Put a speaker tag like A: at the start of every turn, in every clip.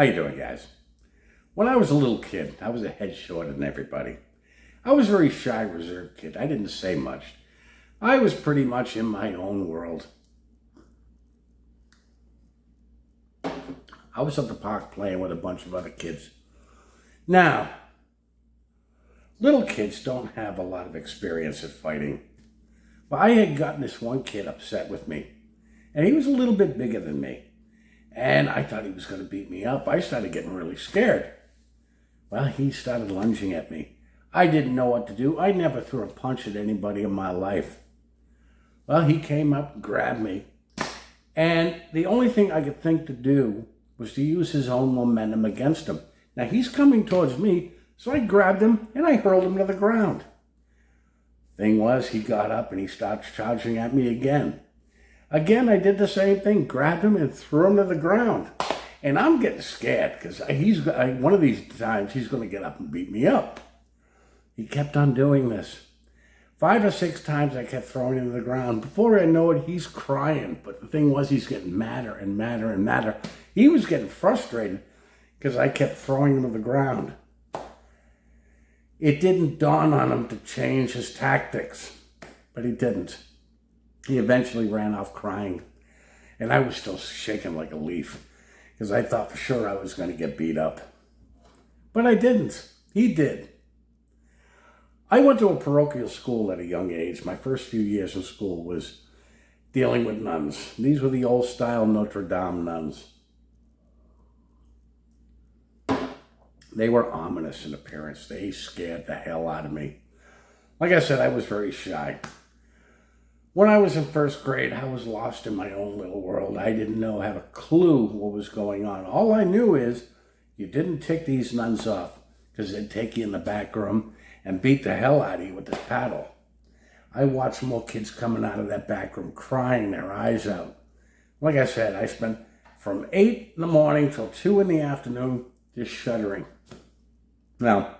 A: How you doing, guys? When I was a little kid, I was a head shorter than everybody. I was a very shy, reserved kid. I didn't say much. I was pretty much in my own world. I was at the park playing with a bunch of other kids. Now, little kids don't have a lot of experience at fighting. But I had gotten this one kid upset with me. And he was a little bit bigger than me. And I thought he was going to beat me up. I started getting really scared. Well, he started lunging at me. I didn't know what to do. I never threw a punch at anybody in my life. Well, he came up, grabbed me. And the only thing I could think to do was to use his own momentum against him. Now, he's coming towards me, so I grabbed him and I hurled him to the ground. Thing was, he got up and he started charging at me again. Again, I did the same thing, grabbed him and threw him to the ground. And I'm getting scared because one of these times he's going to get up and beat me up. He kept on doing this. 5 or 6 times I kept throwing him to the ground. Before I know it, he's crying. But the thing was, he's getting madder and madder and madder. He was getting frustrated because I kept throwing him to the ground. It didn't dawn on him to change his tactics, but he didn't. He eventually ran off crying, and I was still shaking like a leaf because I thought for sure I was going to get beat up. But I didn't. He did. I went to a parochial school at a young age. My first few years in school was dealing with nuns. These were the old-style Notre Dame nuns. They were ominous in appearance. They scared the hell out of me. Like I said, I was very shy. When I was in first grade, I was lost in my own little world. I didn't have a clue what was going on. All I knew is you didn't tick these nuns off because they'd take you in the back room and beat the hell out of you with this paddle. I watched more kids coming out of that back room crying their eyes out. Like I said, I spent from 8 in the morning till 2 in the afternoon just shuddering. Now,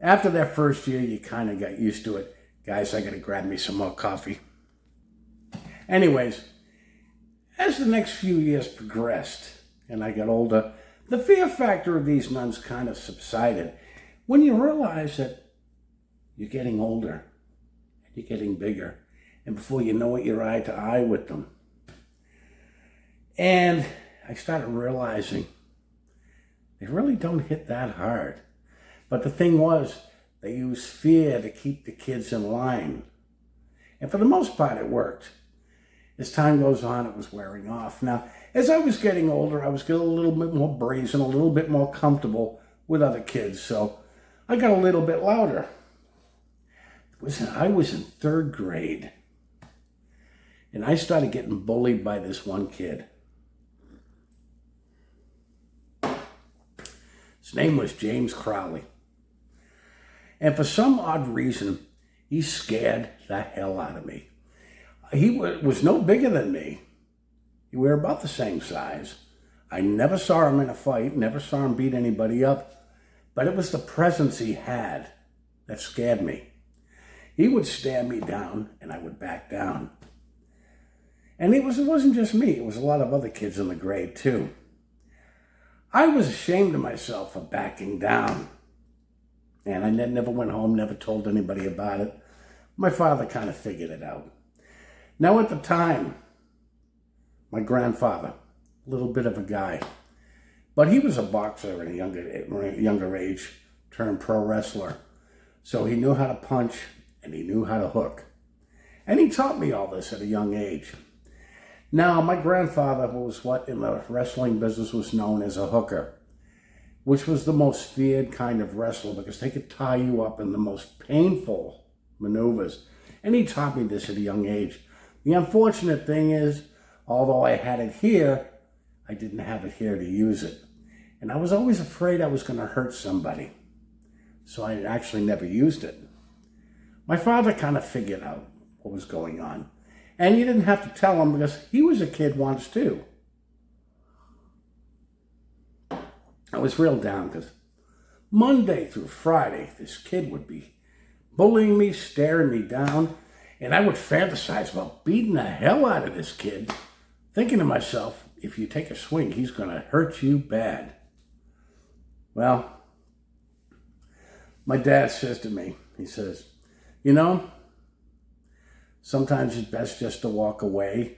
A: after that first year, you kind of got used to it. Guys, I got to grab me some more coffee. Anyways, as the next few years progressed and I got older, the fear factor of these nuns kind of subsided when you realize that you're getting older, you're getting bigger, and before you know it, you're eye to eye with them. And I started realizing they really don't hit that hard. But the thing was, they used fear to keep the kids in line. And for the most part, it worked. As time goes on, it was wearing off. Now, as I was getting older, I was getting a little bit more brazen, a little bit more comfortable with other kids. So I got a little bit louder. I was in 3rd grade. And I started getting bullied by this one kid. His name was James Crowley. And for some odd reason, he scared the hell out of me. He was no bigger than me. We were about the same size. I never saw him in a fight, never saw him beat anybody up, but it was the presence he had that scared me. He would stare me down and I would back down. And it wasn't just me, it was a lot of other kids in the grade too. I was ashamed of myself for backing down. And I never went home, never told anybody about it. My father kind of figured it out. Now at the time, my grandfather, a little bit of a guy, but he was a boxer at a younger age, turned pro wrestler. So he knew how to punch and he knew how to hook. And he taught me all this at a young age. Now, my grandfather was what in the wrestling business was known as a hooker, which was the most feared kind of wrestler because they could tie you up in the most painful maneuvers. And he taught me this at a young age. The unfortunate thing is, although I had it here, I didn't have it here to use it. And I was always afraid I was going to hurt somebody. So I actually never used it. My father kind of figured out what was going on. And you didn't have to tell him because he was a kid once too. I was real down because Monday through Friday, this kid would be bullying me, staring me down, and I would fantasize about beating the hell out of this kid, thinking to myself, if you take a swing, he's going to hurt you bad. Well, my dad says to me, he says, you know, sometimes it's best just to walk away,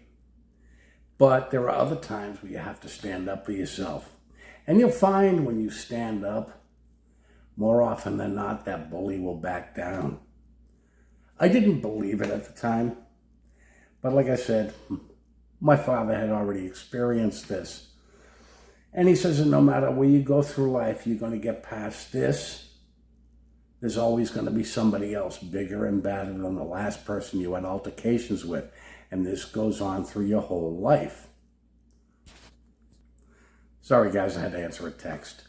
A: but there are other times where you have to stand up for yourself. And you'll find when you stand up, more often than not, that bully will back down. I didn't believe it at the time, but like I said, my father had already experienced this. And he says that no matter where you go through life, you're going to get past this. There's always going to be somebody else bigger and badder than the last person you had altercations with. And this goes on through your whole life. Sorry, guys, I had to answer a text.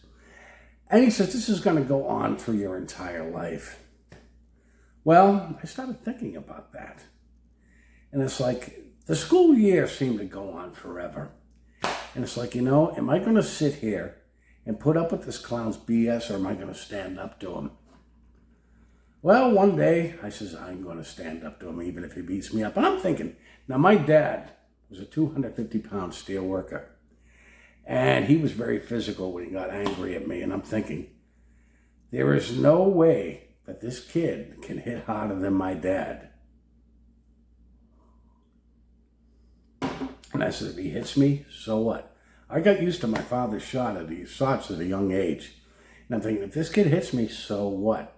A: And he says, this is going to go on through your entire life. Well, I started thinking about that. And it's like, the school year seemed to go on forever. And it's like, you know, am I going to sit here and put up with this clown's BS, or am I going to stand up to him? Well, one day, I says, I'm going to stand up to him even if he beats me up. And I'm thinking, now my dad was a 250-pound steel worker. And he was very physical when he got angry at me. And I'm thinking, there is no way that this kid can hit harder than my dad. And I said, if he hits me, so what? I got used to my father's shots at a young age. And I'm thinking, if this kid hits me, so what?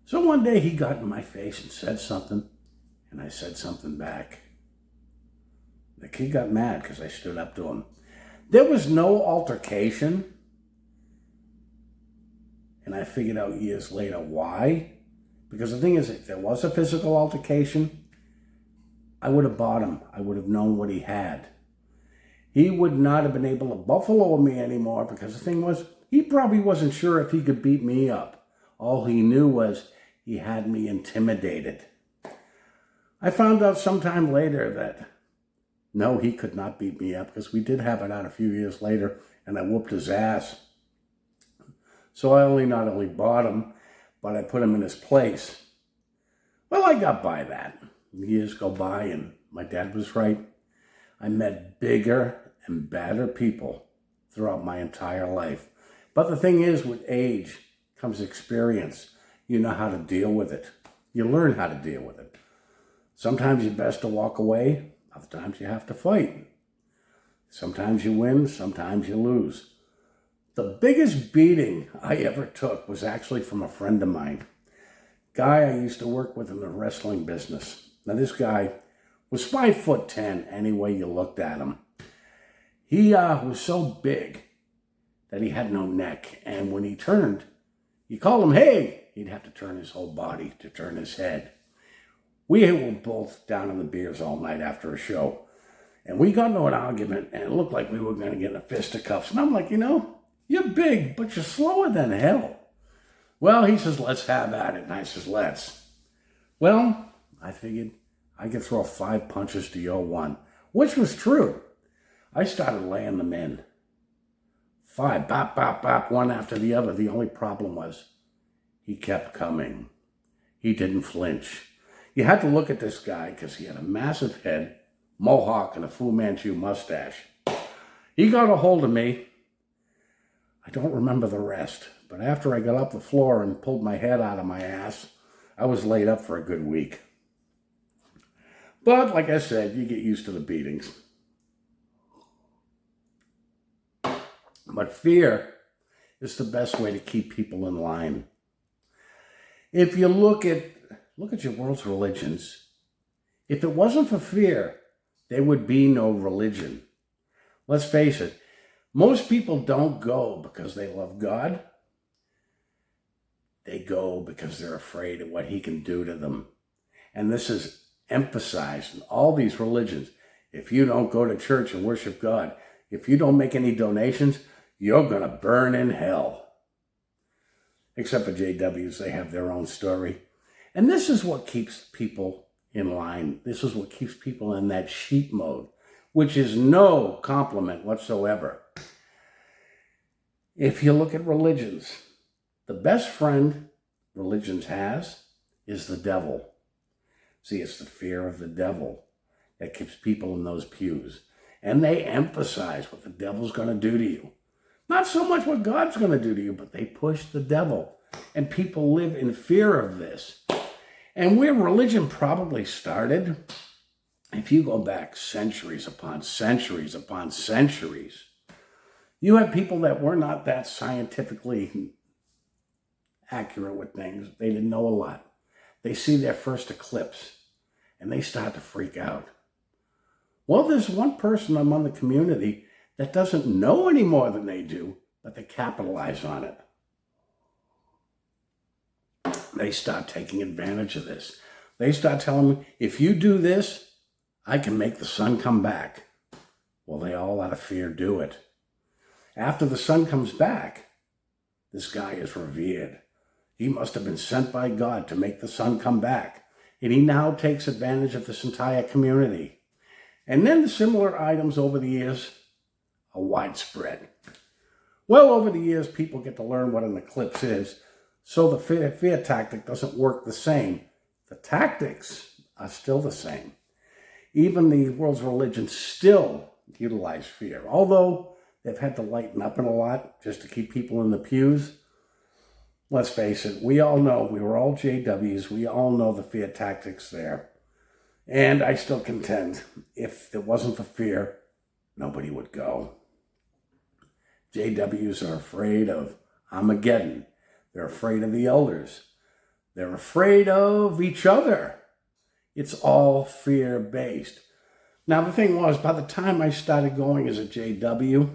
A: So one day he got in my face and said something, and I said something back. The kid got mad because I stood up to him. There was no altercation, and I figured out years later why. Because the thing is, if there was a physical altercation, I would have bought him. I would have known what he had. He would not have been able to buffalo me anymore, because the thing was, he probably wasn't sure if he could beat me up. All he knew was he had me intimidated. I found out sometime later that no, he could not beat me up, because we did have it out a few years later, and I whooped his ass. So I not only bought him, but I put him in his place. Well, I got by that. Years go by, and my dad was right. I met bigger and badder people throughout my entire life. But the thing is, with age comes experience. You know how to deal with it. You learn how to deal with it. Sometimes it's best to walk away. Other times you have to fight. Sometimes you win, sometimes you lose. The biggest beating I ever took was actually from a friend of mine. Guy I used to work with in the wrestling business. Now this guy was 5'10" any way you looked at him. He was so big that he had no neck. And when he turned, you call him, hey, he'd have to turn his whole body to turn his head. We were both down in the beers all night after a show. And we got into an argument, and it looked like we were going to get in a fisticuffs. And I'm like, you know, you're big, but you're slower than hell. Well, he says, let's have at it. And I says, let's. Well, I figured I could throw 5 punches to your 1, which was true. I started laying them in. 5, bop, bop, bop, one after the other. The only problem was he kept coming. He didn't flinch. You had to look at this guy because he had a massive head, mohawk, and a Fu Manchu mustache. He got a hold of me. I don't remember the rest, but after I got up the floor and pulled my head out of my ass, I was laid up for a good week. But like I said, you get used to the beatings. But fear is the best way to keep people in line. If you look at your world's religions, if it wasn't for fear, there would be no religion. Let's face it, most people don't go because they love God. They go because they're afraid of what he can do to them. And this is emphasized in all these religions. If you don't go to church and worship God, if you don't make any donations, you're going to burn in hell. Except for JWs, they have their own story. And this is what keeps people in line. This is what keeps people in that sheep mode, which is no compliment whatsoever. If you look at religions, the best friend religions has is the devil. See, it's the fear of the devil that keeps people in those pews. And they emphasize what the devil's going to do to you. Not so much what God's going to do to you, but they push the devil. And people live in fear of this. And where religion probably started, if you go back centuries upon centuries upon centuries, you had people that were not that scientifically accurate with things. They didn't know a lot. They see their first eclipse and they start to freak out. Well, there's one person among the community that doesn't know any more than they do, but they capitalize on it. They start taking advantage of this. They start telling me, if you do this, I can make the sun come back. Well, they all out of fear do it. After the sun comes back, this guy is revered. He must have been sent by God to make the sun come back. And he now takes advantage of this entire community. And then the similar items over the years are widespread. Well, over the years, people get to learn what an eclipse is. So the fear tactic doesn't work the same. The tactics are still the same. Even the world's religions still utilize fear. Although they've had to lighten up in a lot just to keep people in the pews. Let's face it, we all know, we were all JWs, we all know the fear tactics there. And I still contend, if it wasn't for fear, nobody would go. JWs are afraid of Armageddon. They're afraid of the elders. They're afraid of each other. It's all fear-based. Now, the thing was, by the time I started going as a JW,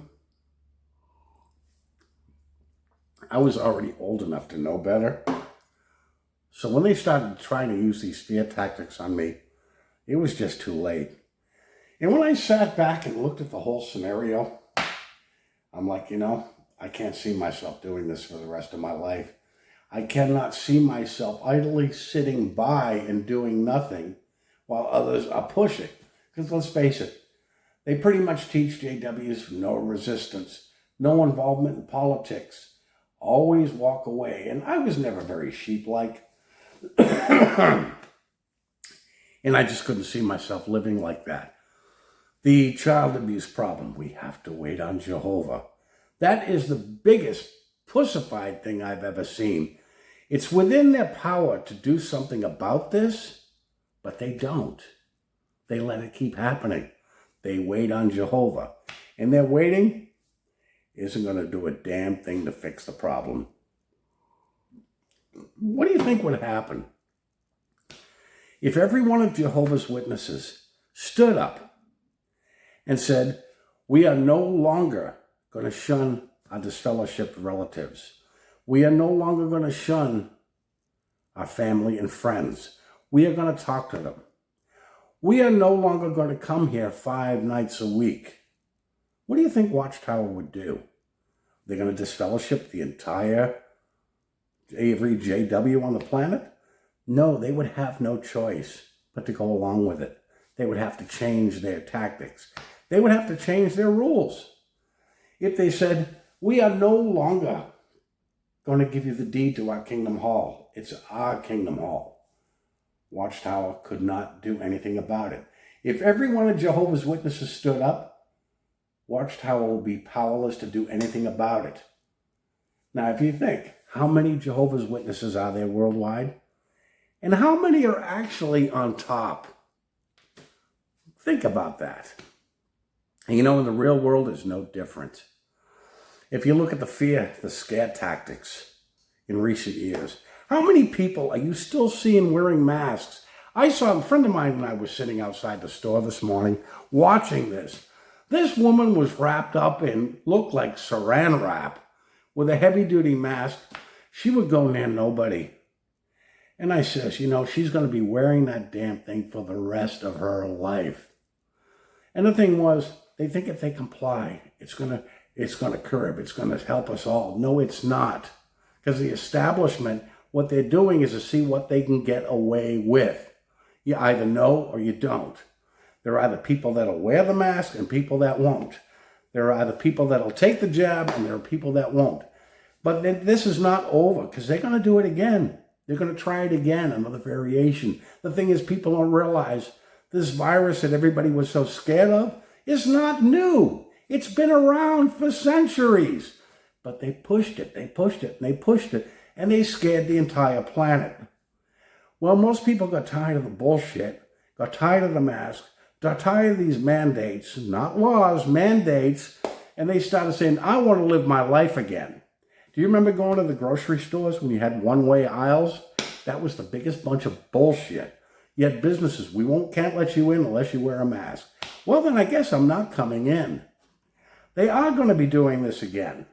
A: I was already old enough to know better. So when they started trying to use these fear tactics on me, it was just too late. And when I sat back and looked at the whole scenario, I'm like, I can't see myself doing this for the rest of my life. I cannot see myself idly sitting by and doing nothing while others are pushing. Because let's face it, they pretty much teach JWs no resistance, no involvement in politics, always walk away. And I was never very sheep-like. And I just couldn't see myself living like that. The child abuse problem, we have to wait on Jehovah. That is the biggest pussified thing I've ever seen. It's within their power to do something about this, but they don't. They let it keep happening. They wait on Jehovah. And their waiting isn't going to do a damn thing to fix the problem. What do you think would happen if every one of Jehovah's Witnesses stood up and said, we are no longer going to shun our disfellowshipped relatives. We are no longer going to shun our family and friends. We are going to talk to them. We are no longer going to come here 5 nights a week. What do you think Watchtower would do? They're going to disfellowship the entire every JW on the planet? No, they would have no choice but to go along with it. They would have to change their tactics. They would have to change their rules. If they said, we are no longer going to give you the deed to our Kingdom Hall. It's our Kingdom Hall. Watchtower could not do anything about it. If every one of Jehovah's Witnesses stood up, Watchtower will be powerless to do anything about it. Now, if you think, how many Jehovah's Witnesses are there worldwide? And how many are actually on top? Think about that. And in the real world is no different. If you look at the scare tactics in recent years, how many people are you still seeing wearing masks? I saw a friend of mine when I was sitting outside the store this morning watching this. This woman was wrapped up in, looked like saran wrap, with a heavy-duty mask. She would go near nobody. And I says, she's going to be wearing that damn thing for the rest of her life. And the thing was, they think if they comply, it's going to curb, it's going to help us all. No, it's not. Because the establishment, what they're doing is to see what they can get away with. You either know or you don't. There are either people that'll wear the mask and people that won't. There are either people that'll take the jab and there are people that won't. But this is not over because they're going to do it again. They're going to try it again, another variation. The thing is, people don't realize this virus that everybody was so scared of is not new. It's been around for centuries. But they pushed it, they pushed it, and they pushed it, and they scared the entire planet. Well, most people got tired of the bullshit, got tired of the mask, got tired of these mandates, not laws, mandates, and they started saying, I want to live my life again. Do you remember going to the grocery stores when you had one-way aisles? That was the biggest bunch of bullshit. Yet businesses, can't let you in unless you wear a mask. Well, then I guess I'm not coming in. They are going to be doing this again.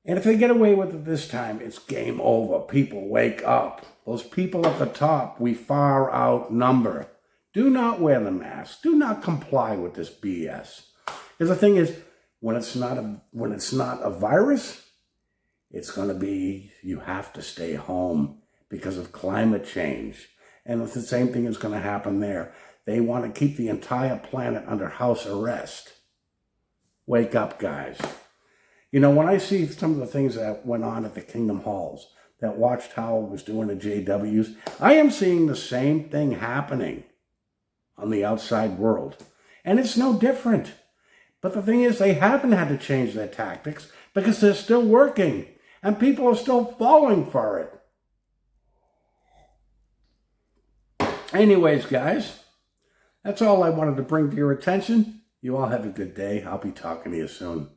A: And if they get away with it this time, it's game over. People, wake up. Those people at the top, we far outnumber. Do not wear the mask. Do not comply with this BS. Because the thing is, when it's not a virus, it's going to be, you have to stay home because of climate change. And the same thing is going to happen there. They want to keep the entire planet under house arrest. Wake up, guys. You know, when I see some of the things that went on at the Kingdom Halls, that Watchtower was doing at JW's, I am seeing the same thing happening on the outside world. And it's no different. But the thing is, they haven't had to change their tactics because they're still working. And people are still falling for it. Anyways, guys, that's all I wanted to bring to your attention. You all have a good day. I'll be talking to you soon.